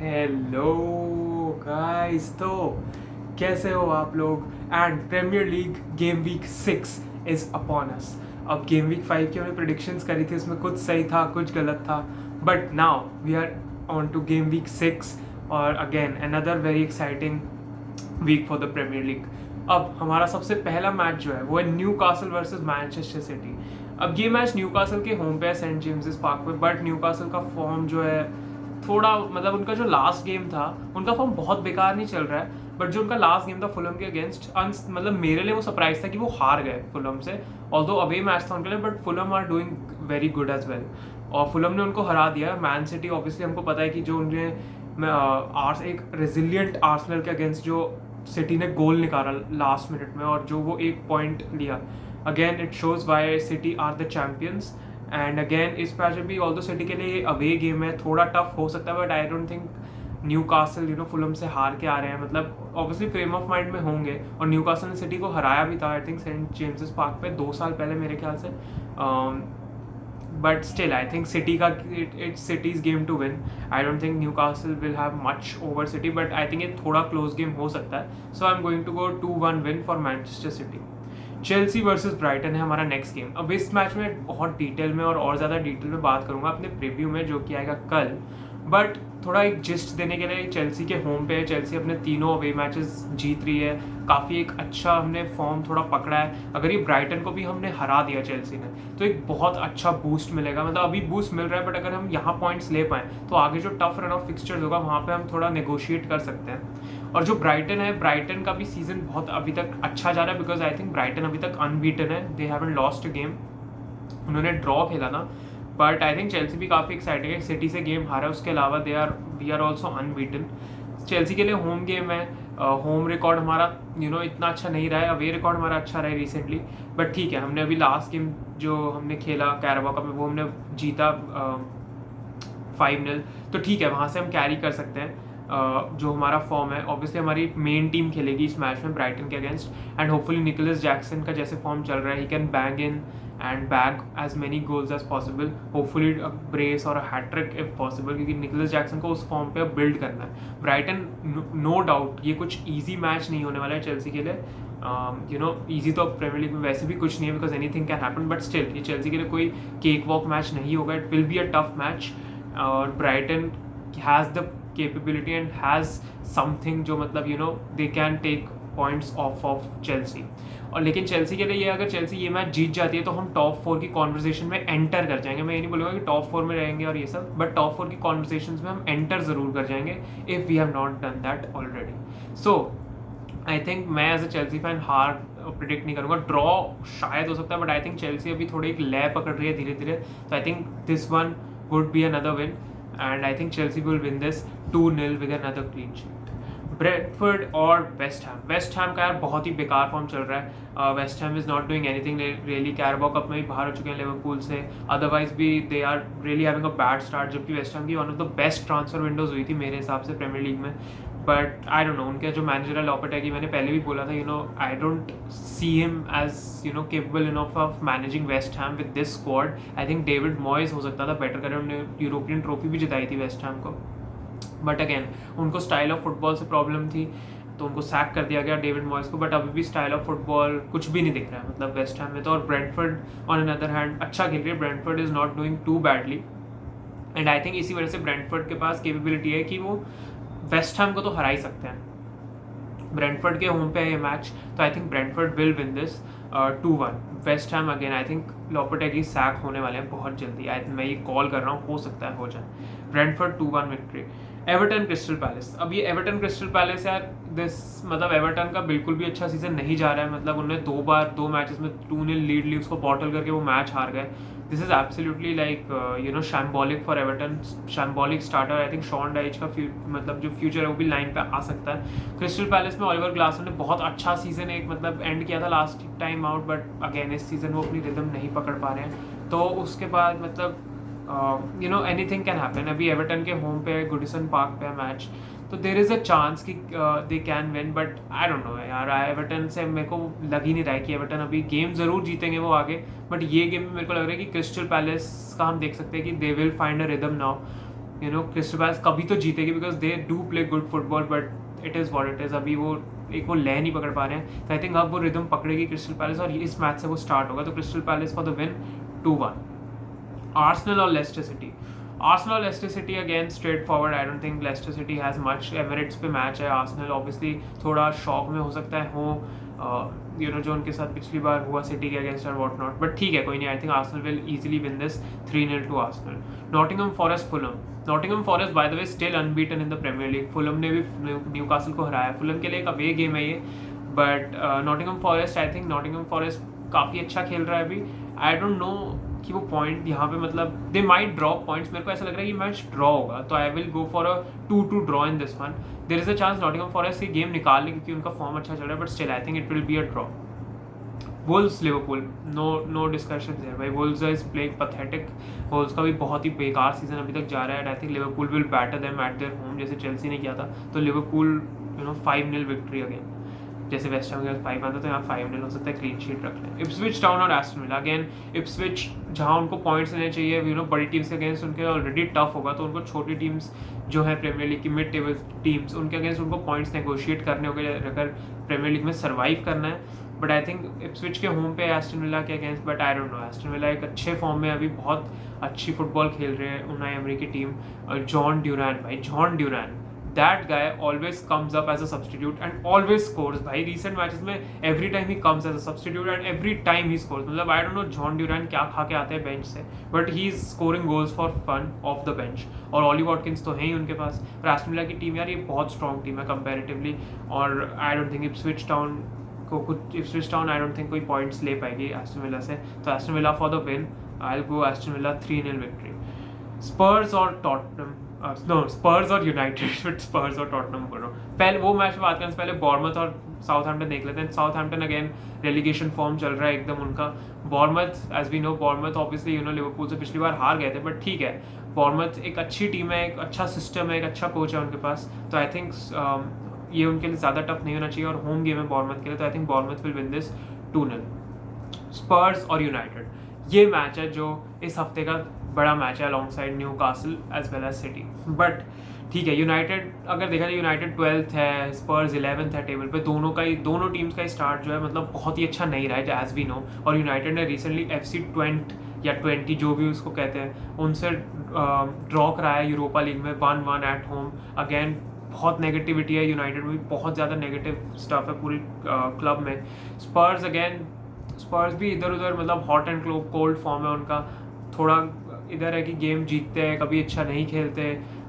Hello guys, तो कैसे हो आप लोग। And Premier League game week 6 is upon us. अब गेम वीक 5 की हमने प्रिडिक्शंस करी थी, उसमें कुछ सही था कुछ गलत था, but now we are on to game week 6 और again another very exciting week for the Premier League. अब हमारा सबसे पहला मैच जो है वो है Newcastle versus Manchester City. अब ये मैच न्यू कासल के होम पे है, सेंट जेम्स पार्क पे, बट न्यू कासल का फॉर्म जो है थोड़ा, मतलब उनका जो लास्ट गेम था उनका फॉर्म बहुत बेकार नहीं चल रहा है, बट जो उनका लास्ट गेम था फुलम के अगेंस्ट, मतलब मेरे लिए वो सरप्राइज था कि वो हार गए फुलम से। ऑल्दो अवे मैच था उनके लिए, but Fulham are doing very good as well और फुलम ने उनको हरा दिया। मैन सिटी ऑब्वियसली हमको पता है कि जो उन्होंने एक रेजिलियंट आर्सेनल के अगेंस्ट जो सिटी ने गोल निकाला लास्ट मिनट में और जो वो एक पॉइंट लिया, again it shows why City are the champions. And again इस मैच में भी ऑल्दो सिटी के लिए अवे गेम है, थोड़ा टफ हो सकता है, but I don't think new castle Fulham से हार के आ रहे हैं, मतलब ऑब्वियसली फ्रेम ऑफ माइंड में होंगे। और न्यू कासल ने सिटी को हराया भी था I think Saint James Park पे 2 साल पहले मेरे ख्याल से, but still I think City का it's City's game to win. I don't think Newcastle will have much over City, but I think ये थोड़ा close game हो सकता है, so I'm going to go 2-1 win for Manchester City. Chelsea versus Brighton है हमारा next game. अब इस match में बहुत डिटेल में और ज़्यादा डिटेल में बात करूंगा अपने प्रीव्यू में जो कि आएगा कल, बट थोड़ा एक जिस्ट देने के लिए, चेल्सी के होम पे है, चेल्सी अपने तीनों अवे मैचेस जीत रही है, काफ़ी एक अच्छा हमने फॉर्म थोड़ा पकड़ा है। अगर ये ब्राइटन को भी हमने हरा दिया चेल्सी ने तो एक बहुत अच्छा बूस्ट मिलेगा, मतलब अभी बूस्ट मिल रहा है, बट अगर हम यहाँ पॉइंट्स ले पाएँ तो आगे जो टफ रन ऑफ फिक्सचर्स होगा वहाँ पे हम थोड़ा नेगोशिएट कर सकते हैं। और जो ब्राइटन है, ब्राइटन का भी सीजन बहुत अभी तक अच्छा जा रहा है, बिकॉज आई थिंक ब्राइटन अभी तक अनबीटन है, they haven't lost a game, उन्होंने ड्रॉ खेला था, बट आई थिंक चेल्सी भी काफ़ी एक्साइटिंग है, सिटी से गेम हारा है, उसके अलावा we are also unbeaten. Chelsea के लिए होम गेम है, होम रिकॉर्ड हमारा इतना अच्छा नहीं रहा है, अवे रिकॉर्ड हमारा अच्छा रहा है रिसेंटली, बट ठीक है, हमने अभी लास्ट गेम जो हमने खेला कैराबा कप में वो हमने जीता 5-0, तो ठीक है, वहाँ से हम कैरी कर सकते हैं। जो हमारा फॉर्म है, ऑब्वियसली हमारी मेन टीम खेलेगी इस मैच में ब्राइटन के against, and hopefully Nicolas Jackson का जैसे फॉर्म चल रहा है, he can bang in and bag as many goals as possible, hopefully brace और हैट्रिक इफ पॉसिबल, क्योंकि निकोलस जैक्सन को उस फॉर्म पे अब बिल्ड करना है। ब्राइटन नो डाउट ये कुछ ईजी मैच नहीं होने वाला है चेल्सी के लिए, ईजी तो प्रीमियर लीग में वैसे भी कुछ नहीं है, because anything can happen, but still ये चेल्सी के लिए कोई केक वॉक मैच नहीं होगा, it will be a tough match. और Brighton has the capability and has something जो मतलब they can take points off Chelsea. और लेकिन चेल्सी के लिए ये, अगर चेल्सी ये मैच जीत जाती है तो हम टॉप 4 की कॉन्वर्जेशन में एंटर कर जाएंगे। मैं ये नहीं बोलूँगा कि टॉप 4 में रहेंगे और ये सब, बट टॉप 4 की कॉन्वर्जेशन में हम एंटर ज़रूर कर जाएंगे if we have not done that already. So I think मैं एज अ चेल्सी फैन हार प्रिडिक्ट नहीं करूँगा, ड्रॉ शायद हो सकता है, बट आई थिंक चेल्सी अभी थोड़ी एक लय पकड़ रही है धीरे धीरे, तो I think this one would be another win, and I think Chelsea will win this 2-0 with another clean sheet. Brentford और वेस्ट हैम का यार बहुत ही बेकार फॉर्म चल रहा है, West Ham is not doing anything really, Carabao cup में भी बाहर हो चुके हैं लिवरपूल से, अदरवाइज भी they are really having a bad start, जबकि वेस्ट हैम की one of the best transfer windows हुई थी मेरे हिसाब से प्रीमियर लीग में, बट आई डोंट नो, उनके जो मैनेजर है लोपेटेगी, मैंने पहले भी बोला था, I don't see him as capable enough of managing West Ham with this squad. I think David Moyes हो सकता था बेटर करें, उन्होंने यूरोपियन ट्रॉफी भी जिताई थी वेस्ट हैम को, बट अगेन उनको स्टाइल ऑफ फुटबॉल से प्रॉब्लम थी तो उनको सैक कर दिया गया डेविड मॉयस को, बट अभी भी स्टाइल ऑफ फुटबॉल कुछ भी नहीं दिख रहा है मतलब वेस्ट हैम में तो। और ब्रेंटफोर्ड ऑन अनदर हैंड अच्छा खेल रही है, Brentford is not doing too badly, and I think इसी वजह से ब्रेंटफोर्ड के पास कैपेबिलिटी है कि वो वेस्ट हैम को तो हरा ही सकते हैं। ब्रेंटफोर्ड के होम पे है ये मैच, तो I think Brentford will win this 2-1। West Ham again I think Lopetegui sack होने वाले हैं बहुत जल्दी, मैं ये कॉल कर रहा हूँ, हो सकता है हो जाए। Brentford 2-1 victory. Everton crystal palace, अब ये एवर्टन क्रिस्टल पैलेस यार, मतलब एवर्टन का बिल्कुल भी अच्छा सीजन नहीं जा रहा है, मतलब उन्होंने 2 बार 2 मैचेस में 2-0 लीड ली, उसको बॉटल करके वो मैच हार गए। This is absolutely like shambolic for Everton, shambolic starter. I think Sean Dyche का मतलब जो फ्यूचर है वो भी लाइन पे आ सकता है। क्रिस्टल पैलेस में ओलिवर ग्लासनर ने बहुत अच्छा सीजन एक मतलब एंड किया था last time out, but again इस सीजन वो अपनी रिदम नहीं पकड़ पा रहे हैं, तो उसके बाद मतलब एनीथिंग कैन हैपन। अभी एवर्टन के होम पे है, गुडिसन पार्क पे है मैच, तो देर इज़ अ चांस कि they can win, but I don't no यार, एवर्टन से मेरे को लग ही नहीं रहा है कि एवर्टन अभी गेम ज़रूर जीतेंगे वो आगे, बट ये गेम में मेरे को लग रहा है कि क्रिस्टल पैलेस का हम देख सकते हैं कि they will find a rhythm now, you know crystal palace कभी तो जीतेगी because they do play good football, but it is what it is. अभी वो वो लय नहीं पकड़ पा रहे हैं, तो आई थिंक अब वो रिदम पकड़ेगी क्रिस्टल पैलेस और इस मैच से वो स्टार्ट होगा। तो crystal palace for the win 2-1। Arsenal और लेस्टर सिटी, आर्सेनल और Leicester City again straight forward. I don't think Leicester City has much, Emirates पे मैच है। आर्सेनल ऑब्वियसली थोड़ा शॉक में हो सकता है यू नो जो उनके साथ पिछली बार हुआ सिटी के अगेंस्ट और वॉट नॉट, बट ठीक है कोई नहीं। I think Arsenal will easily win this 3-0 to Arsenal. Nottingham Forest Fulham, Nottingham Forest by the way still unbeaten in the Premier League. Fulham ने भी न्यूकासल को हराया, फुलम के लिए एक अवे गेम है ये, but Nottingham forest, I think Nottingham forest काफ़ी अच्छा खेल रहा है अभी। आई डोंट नो कि वो पॉइंट यहाँ पे मतलब दे माइट ड्रॉप पॉइंट्स, मेरे को ऐसा लग रहा है कि मैच ड्रॉ होगा, तो I will go for a 2-2 draw in this one. There is a chance Nottingham Forest ये गेम निकाल ले क्योंकि उनका फॉर्म अच्छा चल रहा है, but still I think it will be a draw. Wolves Liverpool, no discussion है भाई, Wolves is playing pathetic. Wolves का भी बहुत ही बेकार सीजन अभी तक जा रहा है। I think Liverpool will batter them at their home, जैसे चेल्सी ने किया था। तो Liverpool you know 5-0 victory again, जैसे वेस्ट हैम के 5 आता तो यहाँ 5-0 हो सकता है, क्लीन शीट रख लें। इप्सविच टाउन और एस्टन विला, अगेन इप्सविच जहाँ उनको पॉइंट्स लेने चाहिए यू नो बड़ी टीम्स के अगेंस्ट उनके ऑलरेडी टफ होगा, तो उनको छोटी टीम्स जो है प्रीमियर लीग की मिड टेबल टीम्स उनके अगेंस्ट उनको पॉइंट्स नेगोशिएट करने होंगे अगर प्रीमियर लीग में सर्वाइव करना है। बट आई थिंक इप्सविच के होम पे एस्टन विला के against, but I don't no, Aston villa एक अच्छे फॉर्म में अभी बहुत अच्छी फुटबॉल खेल रहे हैं उनाई एमरी की टीम। और जॉन ड्यूरान भाई, John Durand, that guy always comes up as a substitute and always scores भाई। recent matches में every time he comes as a substitute and every time he scores, मतलब I don't know John Durand क्या खा के आते हैं bench से, but he is scoring goals for fun off the bench। और ऑली वॉटकिंस तो है ही उनके पास। और एस्टन विला की टीम यार ये बहुत स्ट्रॉन्ग टीम है कंपैरेटिवली, और I don't think Ipswich Town I don't think कोई पॉइंट्स ले पाएगी एस्टन विला से। तो Aston Villa for the win, I will go Aston Villa 3-0 victory. Spurs और टॉटनम, नो स्पर्स और यूनाइटेड, स्पर्स और टॉटनम बोल रहा हूँ। पहले वो मैच में बात करने से पहले बॉर्मथ और साउथहैम्पटन देख लेते हैं। साउथहैम्पटन अगेन रेलिगेशन फॉर्म चल रहा है एकदम उनका। Bournemouth as we know, Bournemouth obviously you know Liverpool से पिछली बार हार गए थे, बट ठीक है बॉर्मथ एक अच्छी टीम है, एक अच्छा सिस्टम है, एक अच्छा कोच है उनके पास। तो आई थिंक ये उनके लिए ज़्यादा टफ नहीं होना चाहिए, और होम गेम है बॉर्मथ के लिए, तो I think Bournemouth will win this 2-0। Spurs और यूनाइटेड, ये मैच है जो इस हफ्ते का बड़ा मैच है alongside Newcastle as well as City. But ठीक है, यूनाइटेड अगर देखा जाए यूनाइटेड 12th है, स्पर्स 11th है टेबल पे। दोनों टीम्स का स्टार्ट जो है मतलब बहुत ही अच्छा नहीं रहा है एज वी नो। और यूनाइटेड ने रिसेंटली FC 20 या 20 जो भी उसको कहते हैं उनसे ड्रॉ कराया यूरोपा लीग में 1-1 एट होम। अगेन बहुत नेगेटिविटी है यूनाइटेड में, बहुत ज़्यादा नेगेटिव स्टफ है पूरी क्लब में। स्पर्स भी इधर उधर मतलब हॉट एंड कोल्ड फॉर्म है उनका। थोड़ा इधर है कि गेम जीतते हैं, कभी अच्छा नहीं खेलते,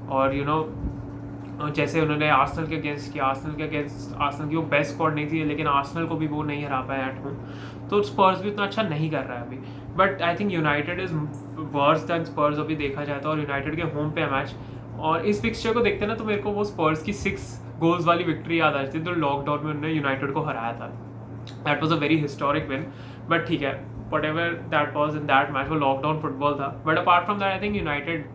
और यू नो जैसे उन्होंने आर्सेनल के अगेंस्ट किया, आर्सेनल की वो बेस्ट स्क्वाड नहीं थी, लेकिन आर्सेनल को भी वो नहीं हरा पाया एट होम। तो स्पर्स भी उतना अच्छा नहीं कर रहा है अभी, but I think United is worse than Spurs अभी देखा जाए तो। और यूनाइटेड के होम पे मैच, और इस फिक्सचर को देखते ना तो मेरे को वो स्पर्स की 6 गोल्स वाली विक्ट्री याद आ जाती है, तो लॉकडाउन में उन्होंने यूनाइटेड को हराया था। That was a very historic win, but ठीक है whatever that was in that match, वो लॉकडाउन फुटबॉल था। But apart from that I think United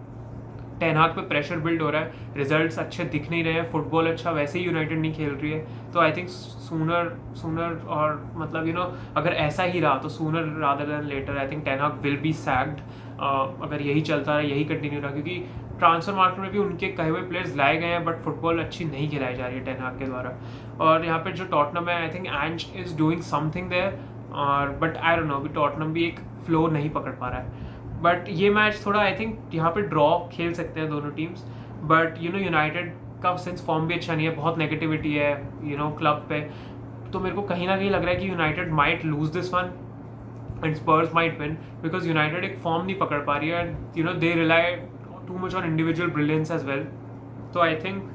ten हाग पे प्रेशर बिल्ड हो रहा है, रिजल्ट्स अच्छे दिख नहीं रहे हैं, फुटबॉल अच्छा वैसे ही यूनाइटेड नहीं खेल रही है। तो आई थिंक सूनर और मतलब यू नो अगर ऐसा ही रहा तो sooner rather than later I think ten Hag will be sacked. अगर यही चलता रहा, यही कंटिन्यू रहा, क्योंकि ट्रांसफर मार्केट में भी उनके कहे हुए प्लेयर्स लाए गए हैं, बट फुटबॉल अच्छी नहीं खिलाई जा रही है टेन हाग के द्वारा। और यहाँ पे जो टॉटनम है, I think Ange is doing something there, और बट आई डोंट नो अभी टॉटनम भी एक फ्लो नहीं पकड़ पा रहा है। बट ये मैच थोड़ा आई थिंक यहाँ पे ड्रॉ खेल सकते हैं दोनों teams, but you know United का सिंस फॉर्म भी अच्छा नहीं है, बहुत नेगेटिविटी है यू नो क्लब पे, तो मेरे को कहीं ना कहीं लग रहा है कि United might lose this one and Spurs might win, because United एक फॉर्म नहीं पकड़ पा रही है, and you know they rely too much on individual brilliance as well. तो आई थिंक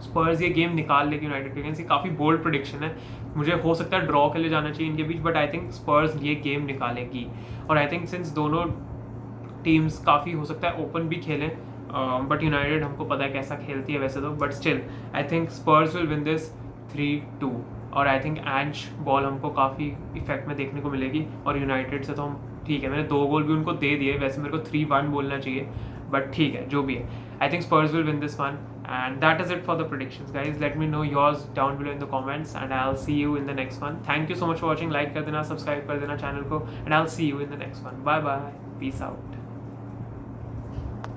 स्पर्स ये गेम निकाल लेगी यूनाइटेड के अगेंस्ट। ये काफ़ी बोल्ड प्रेडिक्शन है, मुझे हो सकता है ड्रॉ के लिए जाना चाहिए इनके बीच, बट आई थिंक स्पर्स ये गेम निकालेगी। और आई थिंक सिंस दोनों टीम्स काफ़ी हो सकता है ओपन भी खेलें, बट यूनाइटेड हमको पता है कैसा खेलती है वैसे तो, but still I think Spurs will win this 3-2। और आई थिंक एंज बॉल हमको काफ़ी इफेक्ट में देखने को मिलेगी, और यूनाइटेड से तो हम ठीक है, मैंने 2 गोल भी उनको दे दिए, वैसे मेरे को 3-1 बोलना चाहिए, बट ठीक है जो भी है, I think Spurs will win this one. And that is it for the predictions, guys. Let me know yours down below in the comments, and I'll see you in the next one. Thank you so much for watching. Like कर देना, subscribe कर देना channel को, and I'll see you in the next one. Bye bye. Peace out.